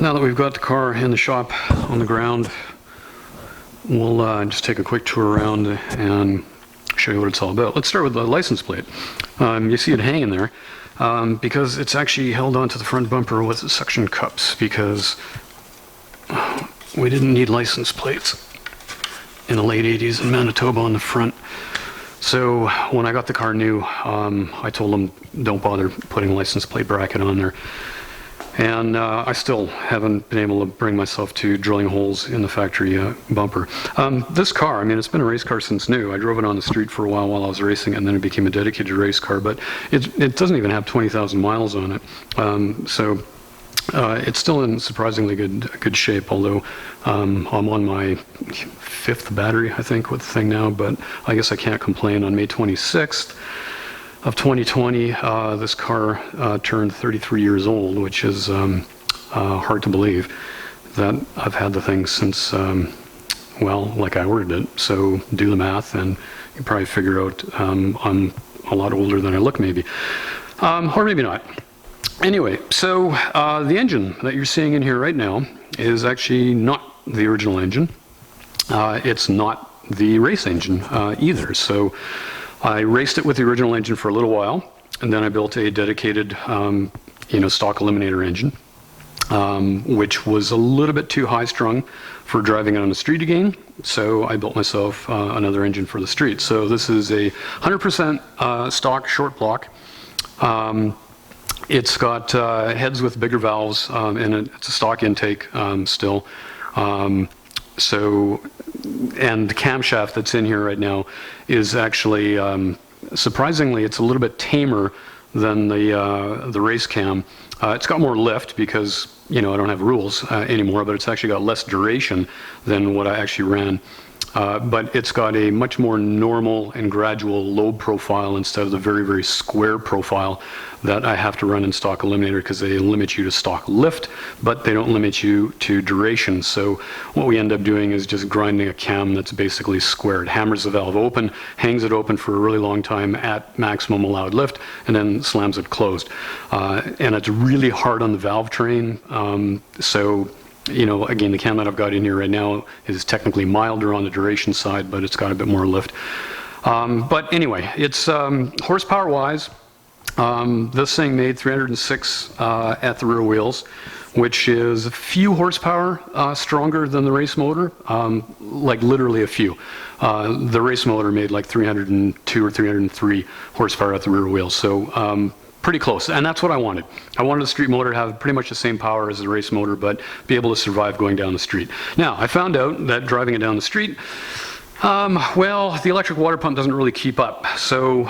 now that we've got the car in the shop on the ground, we'll just take a quick tour around and show you what it's all about. Let's start with the license plate. You see it hanging there because it's actually held onto the front bumper with suction cups because we didn't need license plates in the late 80s in Manitoba on the front. So when I got the car new, I told them don't bother putting a license plate bracket on there. And I still haven't been able to bring myself to drilling holes in the factory bumper. This car, I mean, it's been a race car since new. I drove it on the street for a while I was racing, and then it became a dedicated race car, but it doesn't even have 20,000 miles on it. So it's still in surprisingly good shape, although I'm on my 5th battery, I think, with the thing now, but I guess I can't complain. On May 26th, of 2020, this car turned 33 years old, which is hard to believe that I've had the thing since, well, like I ordered it. So do the math and you probably figure out I'm a lot older than I look maybe. Or maybe not. Anyway, so the engine that you're seeing in here right now is actually not the original engine. It's not the race engine either. So I raced it with the original engine for a little while, and then I built a dedicated, stock eliminator engine, which was a little bit too high-strung for driving it on the street again. So I built myself another engine for the street. So this is a 100% stock short block. It's got heads with bigger valves, and it's a stock intake still. And the camshaft that's in here right now is actually, surprisingly, it's a little bit tamer than the race cam. It's got more lift because, I don't have rules anymore, but it's actually got less duration than what I actually ran. But it's got a much more normal and gradual lobe profile instead of the very, very square profile that I have to run in stock eliminator because they limit you to stock lift, but they don't limit you to duration. So what we end up doing is just grinding a cam that's basically square. It hammers the valve open, hangs it open for a really long time at maximum allowed lift, and then slams it closed. And it's really hard on the valve train. Again, the cam that I've got in here right now is technically milder on the duration side, but it's got a bit more lift. But anyway, it's horsepower-wise, this thing made 306 at the rear wheels, which is a few horsepower stronger than the race motor, like literally a few. The race motor made like 302 or 303 horsepower at the rear wheels. So pretty close, and that's what I wanted. I wanted the street motor to have pretty much the same power as the race motor, but be able to survive going down the street. Now, I found out that driving it down the street, the electric water pump doesn't really keep up. So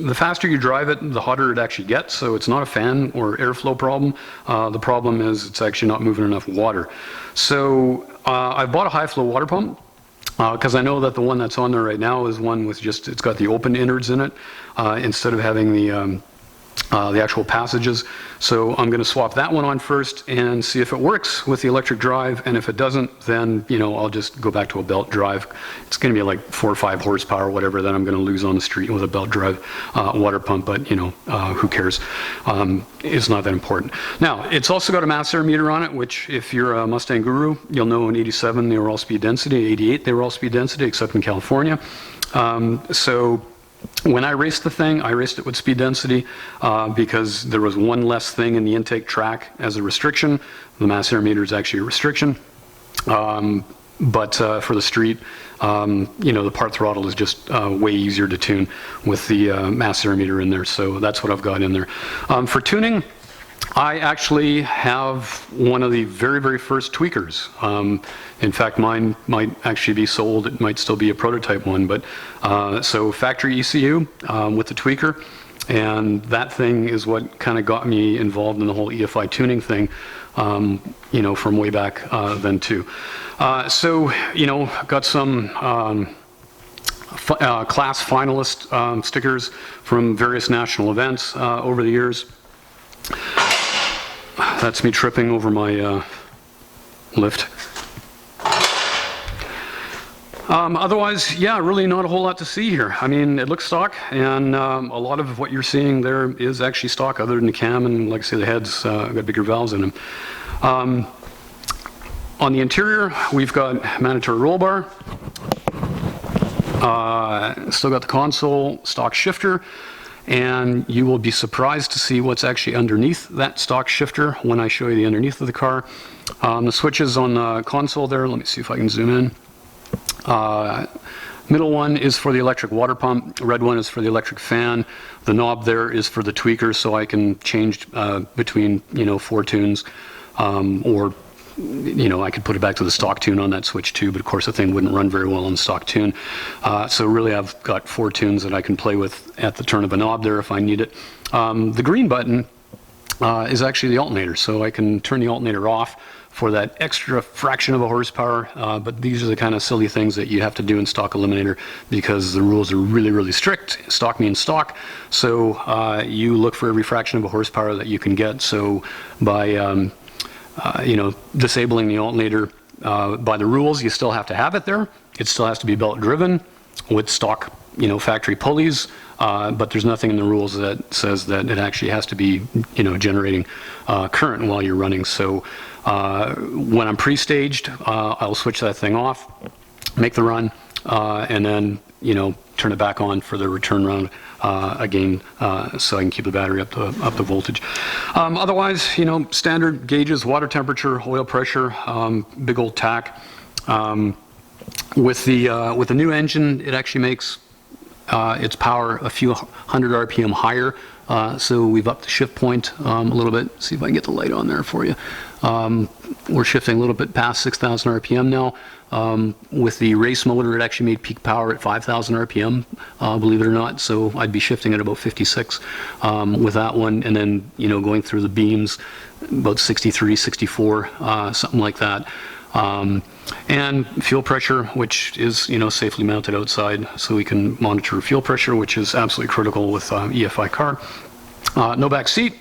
the faster you drive it, the hotter it actually gets. So it's not a fan or airflow problem. The problem is it's actually not moving enough water. So I bought a high flow water pump, because I know that the one that's on there right now is one with it's got the open innards in it, instead of having the actual passages. So I'm going to swap that one on first and see if it works with the electric drive, and if it doesn't, then I'll just go back to a belt drive. It's going to be like 4 or 5 horsepower, whatever, that I'm going to lose on the street with a belt drive water pump, but who cares? It's not that important. Now, it's also got a mass air meter on it, which if you're a Mustang guru, you'll know in 87 they were all speed density, 88 they were all speed density, except in California. So when I raced the thing, I raced it with speed density because there was one less thing in the intake track as a restriction. The mass air meter is actually a restriction. But for the street, the part throttle is just way easier to tune with the mass air meter in there. So that's what I've got in there. For tuning, I actually have one of the very, very first tweakers. In fact, mine might actually be sold. It might still be a prototype one, but so factory ECU with the tweaker, and that thing is what kind of got me involved in the whole EFI tuning thing, from way back then too. Got some class finalist stickers from various national events over the years. That's me tripping over my lift. Otherwise, yeah, really not a whole lot to see here. I mean, it looks stock, and a lot of what you're seeing there is actually stock, other than the cam, and like I say, the heads got bigger valves in them. On the interior, we've got mandatory roll bar. Still got the console, stock shifter, and you will be surprised to see what's actually underneath that stock shifter when I show you the underneath of the car. The switches on the console there, let me see if I can zoom in. Middle one is for the electric water pump, red one is for the electric fan. The knob there is for the tweaker, so I can change between, 4 tunes, or I could put it back to the stock tune on that switch too, but of course the thing wouldn't run very well on the stock tune. So really I've got 4 tunes that I can play with at the turn of a knob there if I need it. The green button is actually the alternator, so I can turn the alternator off for that extra fraction of a horsepower, but these are the kind of silly things that you have to do in Stock Eliminator because the rules are really, really strict. Stock means stock, so you look for every fraction of a horsepower that you can get. So by disabling the alternator by the rules, you still have to have it there. It still has to be belt driven with stock, factory pulleys, but there's nothing in the rules that says that it actually has to be, generating current while you're running. So when I'm pre-staged, I'll switch that thing off, make the run, and then, turn it back on for the return round again, so I can keep the battery up to voltage. Otherwise, standard gauges, water temperature, oil pressure, big old tack. With the new engine, it actually makes its power a few hundred RPM higher. So we've upped the shift point a little bit. See if I can get the light on there for you. We're shifting a little bit past 6,000 RPM now. With the race motor, it actually made peak power at 5,000 RPM, believe it or not. So I'd be shifting at about 56 with that one, and then going through the beams about 63, 64, something like that. And fuel pressure, which is safely mounted outside, so we can monitor fuel pressure, which is absolutely critical with EFI car. No back seat,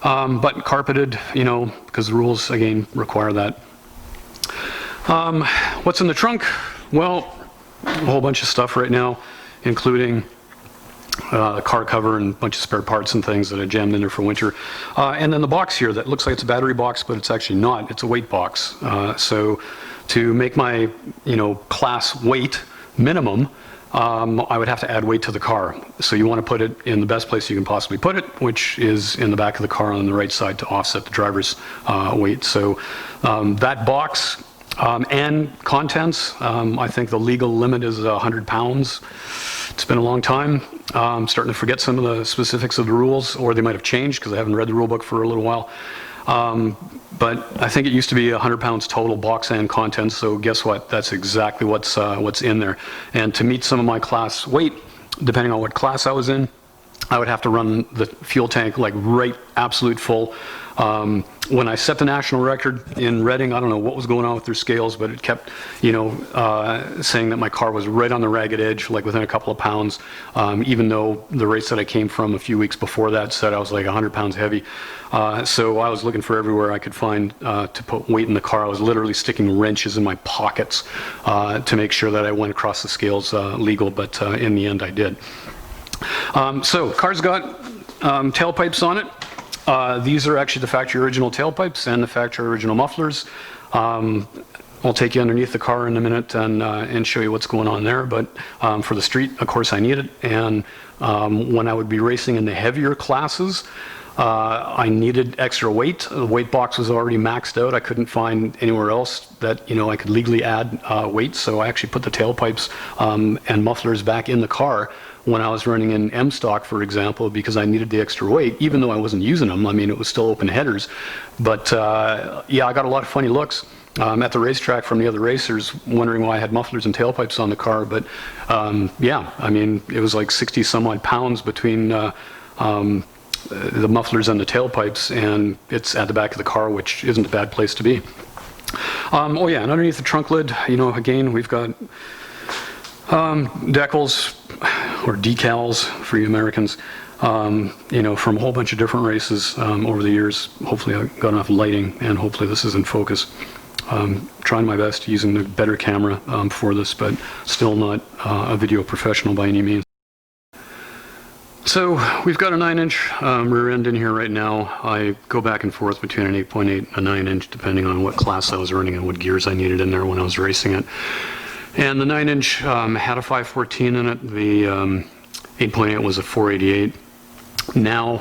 but carpeted, because the rules again require that. What's in the trunk? Well, a whole bunch of stuff right now, including the car cover and a bunch of spare parts and things that I jammed in there for winter. And then the box here that looks like it's a battery box, but it's actually not. It's a weight box. So to make my, class weight minimum, I would have to add weight to the car. So you want to put it in the best place you can possibly put it, which is in the back of the car on the right side to offset the driver's weight. So that box and contents, I think the legal limit is 100 pounds. It's been a long time. I'm starting to forget some of the specifics of the rules, or they might have changed because I haven't read the rule book for a little while. But I think it used to be 100 pounds total box and contents, so guess what? That's exactly what's in there. And to meet some of my class weight, depending on what class I was in, I would have to run the fuel tank like right absolute full. When I set the national record in Reading, I don't know what was going on with their scales, but it kept, saying that my car was right on the ragged edge, like within a couple of pounds, even though the race that I came from a few weeks before that said I was like 100 pounds heavy. So I was looking for everywhere I could find to put weight in the car. I was literally sticking wrenches in my pockets to make sure that I went across the scales legal, but in the end I did. So car's got tailpipes on it. These are actually the factory original tailpipes and the factory original mufflers. I'll take you underneath the car in a minute and show you what's going on there. But for the street, of course, I need it. And when I would be racing in the heavier classes, I needed extra weight. The weight box was already maxed out. I couldn't find anywhere else that I could legally add weight. So I actually put the tailpipes and mufflers back in the car when I was running in M stock, for example, because I needed the extra weight, even though I wasn't using them. I mean, it was still open headers. But yeah, I got a lot of funny looks at the racetrack from the other racers wondering why I had mufflers and tailpipes on the car. But yeah, I mean, it was like 60 some odd pounds between the mufflers and the tailpipes, and it's at the back of the car, which isn't a bad place to be. Oh yeah, and underneath the trunk lid, again, we've got decals, or decals for you Americans, from a whole bunch of different races over the years. Hopefully I got enough lighting, and hopefully this is in focus. Trying my best using the better camera for this, but still not a video professional by any means. So we've got a 9-inch rear end in here right now. I go back and forth between an 8.8 and a 9-inch depending on what class I was running and what gears I needed in there when I was racing it. And the 9-inch had a 514 in it. The 8.8 was a 488. Now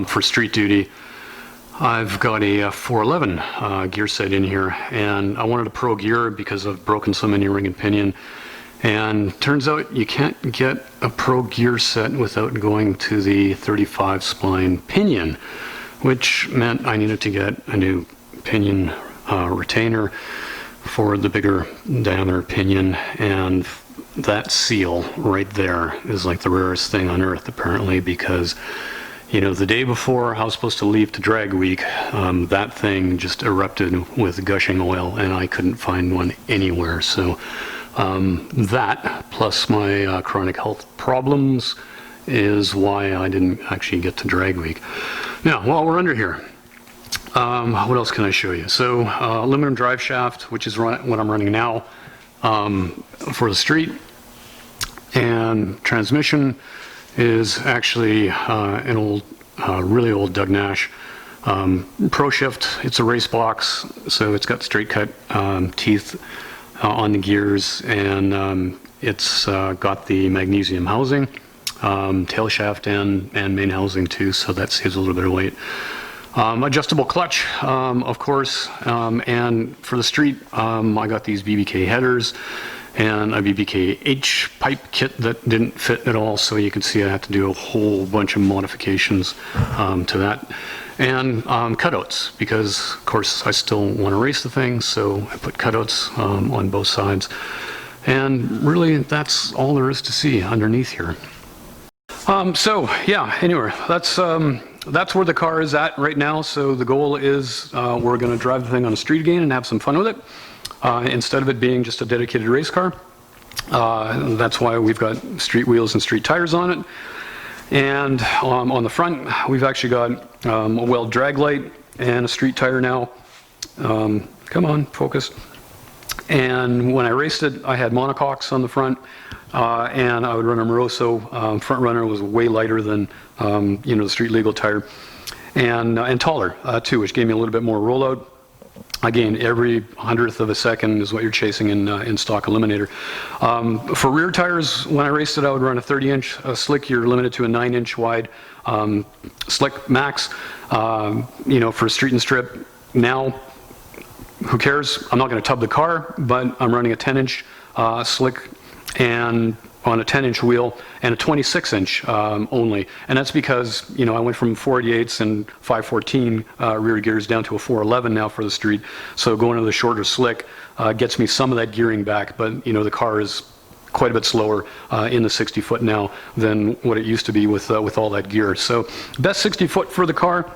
for street duty, I've got a 411 gear set in here, and I wanted a pro gear because I've broken so many ring and pinion. And turns out you can't get a pro gear set without going to the 35 spline pinion, which meant I needed to get a new pinion retainer for the bigger diameter pinion, and that seal right there is like the rarest thing on earth apparently, because you know, the day before I was supposed to leave to drag week, that thing just erupted with gushing oil and I couldn't find one anywhere. So that, plus my chronic health problems, is why I didn't actually get to drag week. Now, while we're under here, what else can I show you? So, aluminum drive shaft, which is what I'm running now for the street, and transmission is actually an old, really old Doug Nash Pro Shift. It's a race box, so it's got straight cut teeth on the gears, and it's got the magnesium housing, tail shaft and main housing too, so that saves a little bit of weight. Adjustable clutch, of course, and for the street, I got these BBK headers and a BBK H pipe kit that didn't fit at all, so you can see I had to do a whole bunch of modifications to that. And cutouts, because of course I still want to race the thing, so I put cutouts on both sides. And really, that's all there is to see underneath here. So yeah, anyway, that's where the car is at right now. So the goal is we're going to drive the thing on the street again and have some fun with it, instead of it being just a dedicated race car. That's why we've got street wheels and street tires on it. And on the front, we've actually got a weld drag light and a street tire now. Come on, focus. And when I raced it, I had monocoques on the front, and I would run a Moroso. Front runner was way lighter than you know, the street legal tire, and taller too, which gave me a little bit more rollout. Again, every 100th of a second is what you're chasing in Stock Eliminator. For rear tires, when I raced it, I would run a 30-inch slick. You're limited to a 9-inch wide slick max. You know, for street and strip, now, who cares? I'm not going to tub the car, but I'm running a 10-inch slick and on a 10-inch wheel and a 26-inch only. And that's because, you know, I went from 488s and 514 rear gears down to a 411 now for the street. So going to the shorter slick gets me some of that gearing back, but, you know, the car is quite a bit slower in the 60-foot now than what it used to be with all that gear. So best 60-foot for the car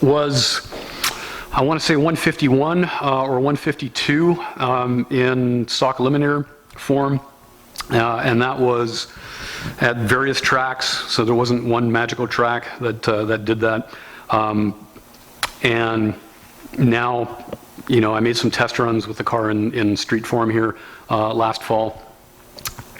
was, I want to say 151 or 152 in Stock Eliminator form. And that was at various tracks, so there wasn't one magical track that did that. And now, you know, I made some test runs with the car in street form here last fall,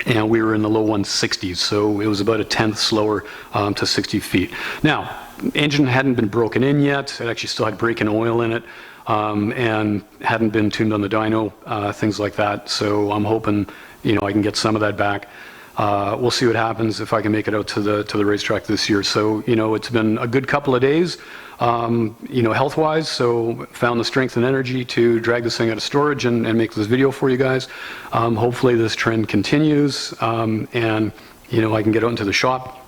and we were in the low 160s, so it was about a tenth slower to 60 feet. Now, engine hadn't been broken in yet. It actually still had brake and oil in it, and hadn't been tuned on the dyno, things like that. So I'm hoping, you know, I can get some of that back. We'll see what happens if I can make it out to the racetrack this year. So, you know, it's been a good couple of days, you know, health-wise. So found the strength and energy to drag this thing out of storage and make this video for you guys. Hopefully this trend continues, and, you know, I can get out into the shop.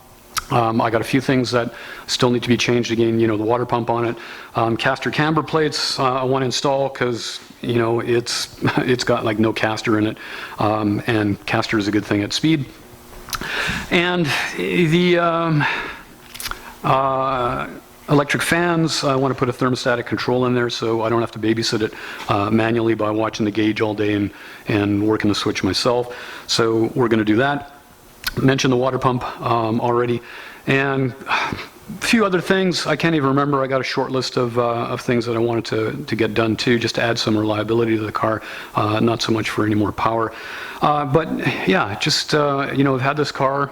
I got a few things that still need to be changed again, you know, the water pump on it. Caster camber plates I want to install because, you know, it's got like no caster in it, and caster is a good thing at speed. And the electric fans, I want to put a thermostatic control in there so I don't have to babysit it manually by watching the gauge all day and working the switch myself. So we're going to do that. Mentioned the water pump already, and a few other things I can't even remember. I got a short list of things that I wanted to get done too, just to add some reliability to the car, not so much for any more power. But yeah, just you know, I've had this car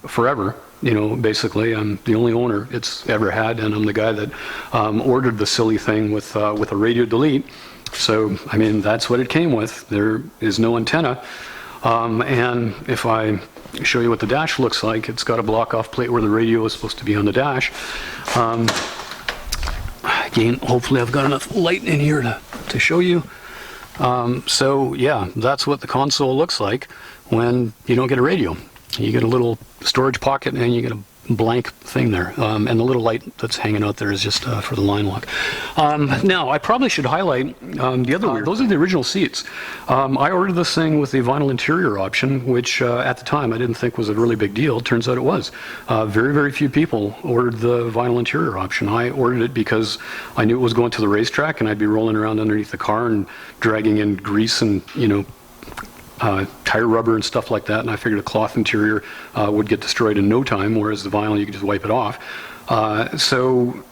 forever, You know, basically, I'm the only owner it's ever had, and I'm the guy that ordered the silly thing with a radio delete. So, I mean, that's what it came with. There is no antenna. And if I show you what the dash looks like, it's got a block-off plate where the radio is supposed to be on the dash. Again, hopefully I've got enough light in here to show you. So yeah, that's what the console looks like when you don't get a radio. You get a little storage pocket and you get a blank thing there, and the little light that's hanging out there is just for the line lock. Now, I probably should highlight the other weird. Those are the original seats. I ordered this thing with the vinyl interior option, which at the time I didn't think was a really big deal. Turns out it was. Very, very few people ordered the vinyl interior option. I ordered it because I knew it was going to the racetrack and I'd be rolling around underneath the car and dragging in grease and, you know, tire rubber and stuff like that, and I figured a cloth interior would get destroyed in no time, whereas the vinyl you could just wipe it off. So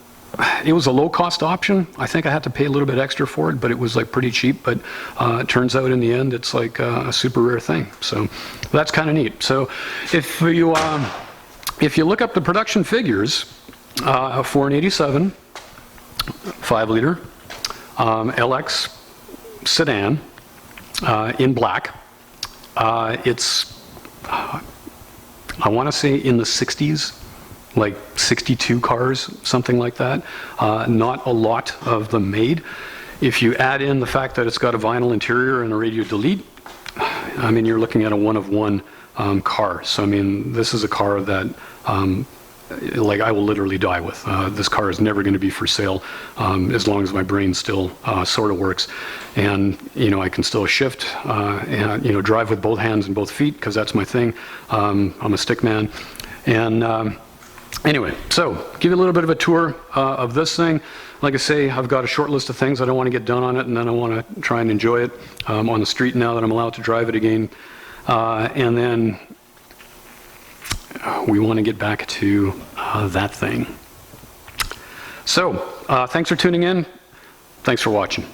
it was a low-cost option. I think I had to pay a little bit extra for it, but it was like pretty cheap. But it turns out in the end it's like a super rare thing. So that's kind of neat. So if you look up the production figures for an '87 5-liter LX sedan in black. It's, I want to say in the 60s, like 62 cars, something like that. Not a lot of them made. If you add in the fact that it's got a vinyl interior and a radio delete, I mean, you're looking at a one-of-one car. So, I mean, this is a car that like I will literally die with. This car is never going to be for sale as long as my brain still sort of works, and you know I can still shift and you know drive with both hands and both feet because that's my thing. I'm a stick man, and anyway, so give you a little bit of a tour of this thing. Like I say, I've got a short list of things I don't want to get done on it, and then I want to try and enjoy it on the street now that I'm allowed to drive it again, and then we want to get back to that thing. So, thanks for tuning in. Thanks for watching.